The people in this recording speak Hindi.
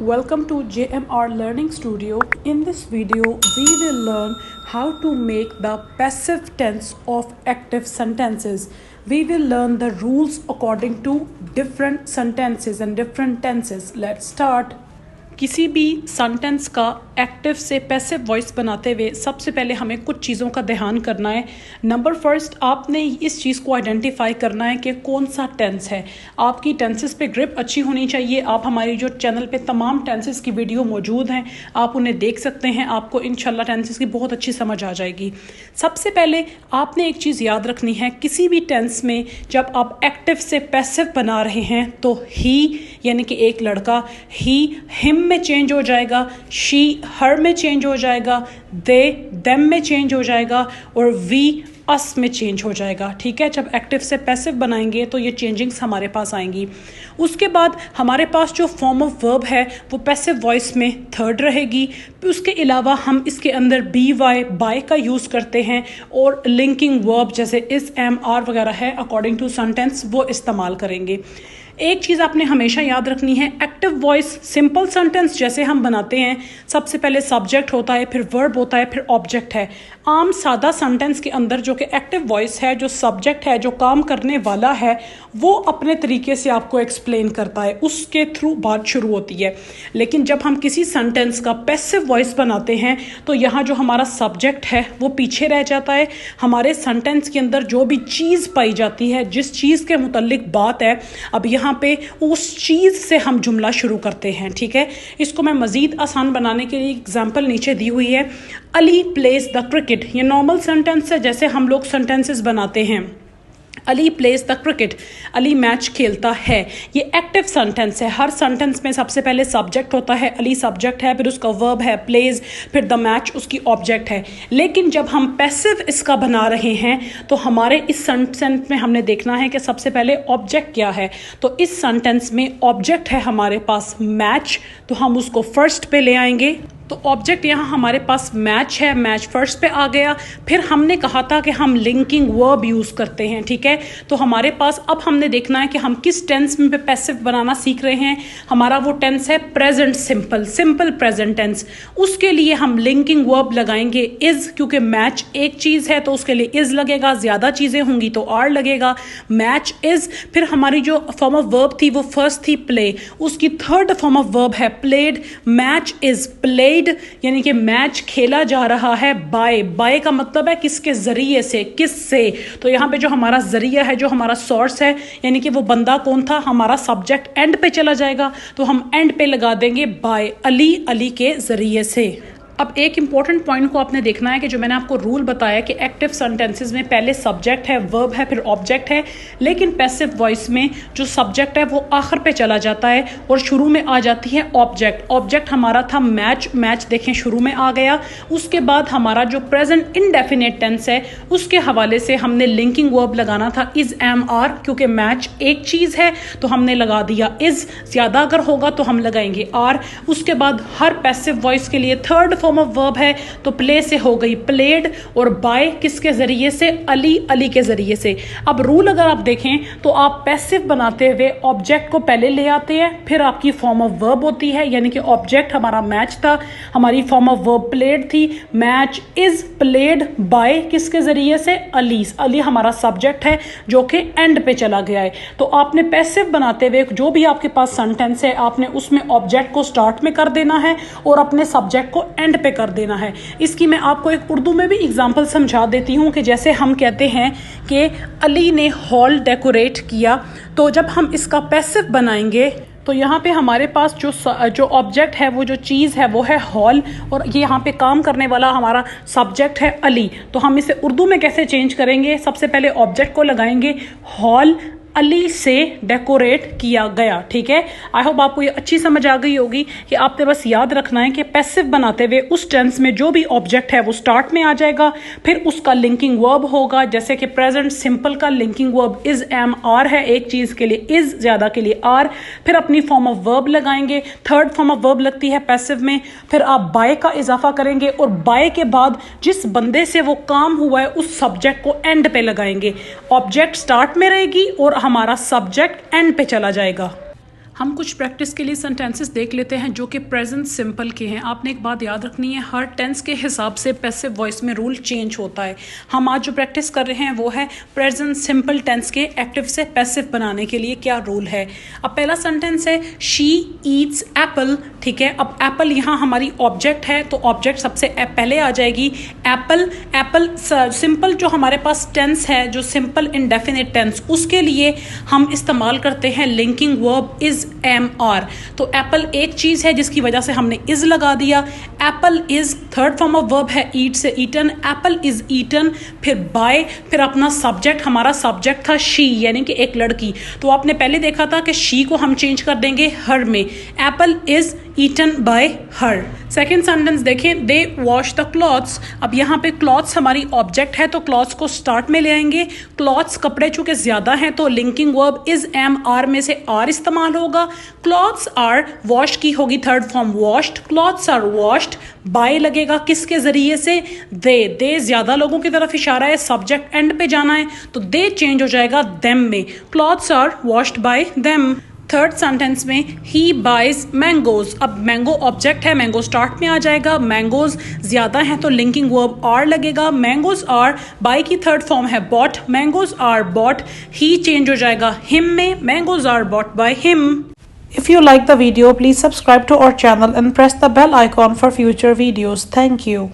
Welcome to JMR Learning Studio. In this video, we will learn how to make the passive tense of active sentences. We will learn the rules according to different sentences and different tenses. Let's start. किसी भी सेंटेंस का एक्टिव से पैसिव वॉइस बनाते हुए सबसे पहले हमें कुछ चीज़ों का ध्यान करना है। नंबर फर्स्ट, आपने इस चीज़ को आइडेंटिफाई करना है कि कौन सा टेंस है। आपकी टेंसेस पे ग्रिप अच्छी होनी चाहिए। आप हमारी जो चैनल पे तमाम टेंसेस की वीडियो मौजूद हैं, आप उन्हें देख सकते हैं। आपको इंशाल्लाह टेंसेस की बहुत अच्छी समझ आ जाएगी। सबसे पहले आपने एक चीज़ याद रखनी है, किसी भी टेंस में जब आप एक्टिव से पैसिव बना रहे हैं तो ही यानी कि एक लड़का, ही हिम में चेंज हो जाएगा, शी हर में चेंज हो जाएगा, दे देम में चेंज हो जाएगा और वी अस में चेंज हो जाएगा। ठीक है, जब एक्टिव से पैसिव बनाएंगे तो ये चेंजिंग्स हमारे पास आएंगी। उसके बाद हमारे पास जो फॉर्म ऑफ वर्ब है वो पैसिव वॉइस में थर्ड रहेगी। उसके अलावा हम इसके अंदर बी वाई बाय का यूज़ करते हैं और लिंकिंग वर्ब जैसे इस एम आर वगैरह है अकॉर्डिंग टू सेंटेंस वो इस्तेमाल करेंगे। एक चीज़ आपने हमेशा याद रखनी है, एक्टिव वॉइस सिंपल सेंटेंस जैसे हम बनाते हैं, सबसे पहले सब्जेक्ट होता है, फिर वर्ब होता है, फिर ऑब्जेक्ट है। आम सादा सेंटेंस के अंदर जो कि एक्टिव वॉइस है, जो सब्जेक्ट है, जो काम करने वाला है, वो अपने तरीके से आपको एक्सप्लेन करता है, उसके थ्रू बात शुरू होती है। लेकिन जब हम किसी सेंटेंस का पैसिव वॉइस बनाते हैं तो यहाँ जो हमारा सब्जेक्ट है वो पीछे रह जाता है। हमारे सेंटेंस के अंदर जो भी चीज़ पाई जाती है, जिस चीज़ के मुतल्लिक बात है, अब यहाँ पे उस चीज़ से हम जुमला शुरू करते हैं। ठीक है, इसको मैं मज़ीद आसान बनाने के लिए एग्जाम्पल नीचे दी हुई है। अली प्लेज द क्रिकेट, ये नॉर्मल सेंटेंस है जैसे हम लोग सेंटेंसेस बनाते हैं। Ali plays the cricket, Ali match खेलता है, ये एक्टिव सेंटेंस है। हर सेंटेंस में सबसे पहले सब्जेक्ट होता है, अली सब्जेक्ट है, फिर उसका वर्ब है प्लेज, फिर द मैच उसकी ऑब्जेक्ट है। लेकिन जब हम पैसिव इसका बना रहे हैं तो हमारे इस सेंटेंस में हमने देखना है कि सबसे पहले ऑब्जेक्ट क्या है। तो इस सेंटेंस में ऑब्जेक्ट है हमारे पास मैच, तो हम उसको फर्स्ट पे ले आएंगे। तो ऑब्जेक्ट यहाँ हमारे पास मैच है, मैच फर्स्ट पे आ गया। फिर हमने कहा था कि हम लिंकिंग वर्ब यूज़ करते हैं। ठीक है, तो हमारे पास अब हमने देखना है कि हम किस टेंस में पैसिव बनाना सीख रहे हैं। हमारा वो टेंस है present simple, simple present tense. उसके लिए हम लिंकिंग वर्ब लगाएंगे इज़, क्योंकि मैच एक चीज़ है तो उसके लिए इज़ लगेगा, ज़्यादा चीज़ें होंगी तो आर लगेगा। Match is. फिर हमारी जो फॉर्म ऑफ वर्ब थी वो फर्स्ट थी प्ले, उसकी थर्ड फॉर्म ऑफ वर्ब है प्लेड। मैच इज़ प्लेड, यानी कि मैच खेला जा रहा है बाय। बाय का मतलब है किसके जरिए से, किस से। तो यहाँ पे जो हमारा जरिया है, जो हमारा सोर्स है, यानी कि वो बंदा कौन था, हमारा सब्जेक्ट एंड पे चला जाएगा, तो हम एंड पे लगा देंगे बाय, अली, अली के जरिए से। अब एक इंपॉर्टेंट पॉइंट को आपने देखना है कि जो मैंने आपको रूल बताया कि एक्टिव सेंटेंसेस में पहले सब्जेक्ट है, वर्ब है, फिर ऑब्जेक्ट है। लेकिन पैसिव वॉइस में जो सब्जेक्ट है वो आखिर पे चला जाता है और शुरू में आ जाती है ऑब्जेक्ट। ऑब्जेक्ट हमारा था मैच, मैच देखें शुरू में आ गया। उसके बाद हमारा जो प्रेजेंट इनडेफिनेट टेंस है उसके हवाले से हमने लिंकिंग वर्ब लगाना था इज एम आर, क्योंकि मैच एक चीज़ है तो हमने लगा दिया इज। ज़्यादा अगर होगा तो हम लगाएंगे आर। उसके बाद हर पैसिव वॉइस के लिए थर्ड फॉर्म ऑफ वर्ब है, तो प्ले से हो गई प्लेड और बाय किसके जरिए से, अली, अली के जरिए से। अब रूल अगर आप देखें तो आप पैसिव बनाते हुए ऑब्जेक्ट को पहले ले आते हैं, फिर आपकी फॉर्म ऑफ वर्ब होती है, यानी कि ऑब्जेक्ट हमारा मैच था, हमारी फॉर्म ऑफ वर्ब प्लेड थी। मैच इज प्लेड बाय किसके जरिए से, अली। अली हमारा सब्जेक्ट है जो कि एंड पे चला गया है। तो आपने पैसिव बनाते हुए जो भी आपके पास सेंटेंस है, आपने उसमें ऑब्जेक्ट को स्टार्ट में कर देना है और अपने सब्जेक्ट को एंड पे कर देना है। इसकी मैं आपको एक उर्दू में भी एग्जांपल समझा देती हूँ कि जैसे हम कहते हैं कि अली ने हॉल डेकोरेट किया, तो जब हम इसका पैसिव बनाएंगे तो यहाँ पे हमारे पास जो ऑब्जेक्ट है, वो जो चीज़ है वो है हॉल, और ये यहाँ पे काम करने वाला हमारा सब्जेक्ट है अली। तो हम इसे उर्दू में कैसे चेंज करेंगे, सबसे पहले ऑब्जेक्ट को लगाएंगे हॉल अली से डेकोरेट किया गया। ठीक है, आई होप आपको ये अच्छी समझ आ गई होगी कि आपने बस याद रखना है कि पैसिव बनाते हुए उस टेंस में जो भी ऑब्जेक्ट है वो स्टार्ट में आ जाएगा, फिर उसका लिंकिंग वर्ब होगा। जैसे कि प्रेजेंट सिंपल का linking verb is am are है, एक चीज़ के लिए इज, ज़्यादा के लिए आर। फिर अपनी फॉर्म ऑफ वर्ब लगाएंगे, थर्ड फॉर्म ऑफ वर्ब लगती है पैसिव में। फिर आप बाय का इजाफा करेंगे और बाय के बाद जिस बंदे से वो काम हुआ है उस सब्जेक्ट को एंड पे लगाएंगे। ऑब्जेक्ट स्टार्ट में रहेगी और हमारा सब्जेक्ट एंड पे चला जाएगा। हम कुछ प्रैक्टिस के लिए सेंटेंसेस देख लेते हैं जो कि प्रेजेंट सिंपल के हैं। आपने एक बात याद रखनी है, हर टेंस के हिसाब से पैसिव वॉइस में रूल चेंज होता है। हम आज जो प्रैक्टिस कर रहे हैं वो है प्रेजेंट सिंपल टेंस के एक्टिव से पैसिव बनाने के लिए क्या रूल है। अब पहला सेंटेंस है शी ईट्स एप्पल। ठीक है, अब एप्पल यहाँ हमारी ऑब्जेक्ट है तो ऑब्जेक्ट सबसे पहले आ जाएगी एप्पल। एप्पल सिंपल जो हमारे पास टेंस है, जो सिंपल इंडेफिनिट टेंस, उसके लिए हम इस्तेमाल करते हैं linking verb is am are. तो एप्पल एक चीज़ है जिसकी वजह से हमने इज लगा दिया। Apple is third form of verb है ईट से ईटन। एप्पल इज ईटन, फिर बाय, फिर अपना सब्जेक्ट, हमारा सब्जेक्ट था शी यानी कि एक लड़की। तो आपने पहले देखा था कि शी को हम चेंज कर देंगे हर में। Apple is eaten by her. Second sentence देखें, दे वॉश द क्लॉथ्स। अब यहाँ पे क्लॉथ्स हमारी ऑब्जेक्ट है तो क्लॉथ्स को स्टार्ट में ले आएंगे। क्लॉथ्स कपड़े चूंकि ज्यादा हैं तो linking verb is am are में से आर इस्तेमाल होगा। क्लॉथ्स आर वॉश की होगी third form washed. Clothes are washed. By लगेगा किसके जरिए से, दे ज्यादा लोगों की तरफ इशारा है, सब्जेक्ट एंड पे जाना है तो दे चेंज हो जाएगा देम में। Clothes are washed by them. Third sentence में ही बाइज मैंगोज। अब मैंगो ऑब्जेक्ट है, मैंगो स्टार्ट में आ जाएगा। मैंगोज ज्यादा हैं तो लिंकिंग वर्ब आर लगेगा। मैंगोज आर बाय की थर्ड फॉर्म है bought. Mangoes are bought. He change हो जाएगा हिम में। Mangoes are bought by him. If you like the video, please subscribe to our channel and press the bell icon for future videos. Thank you.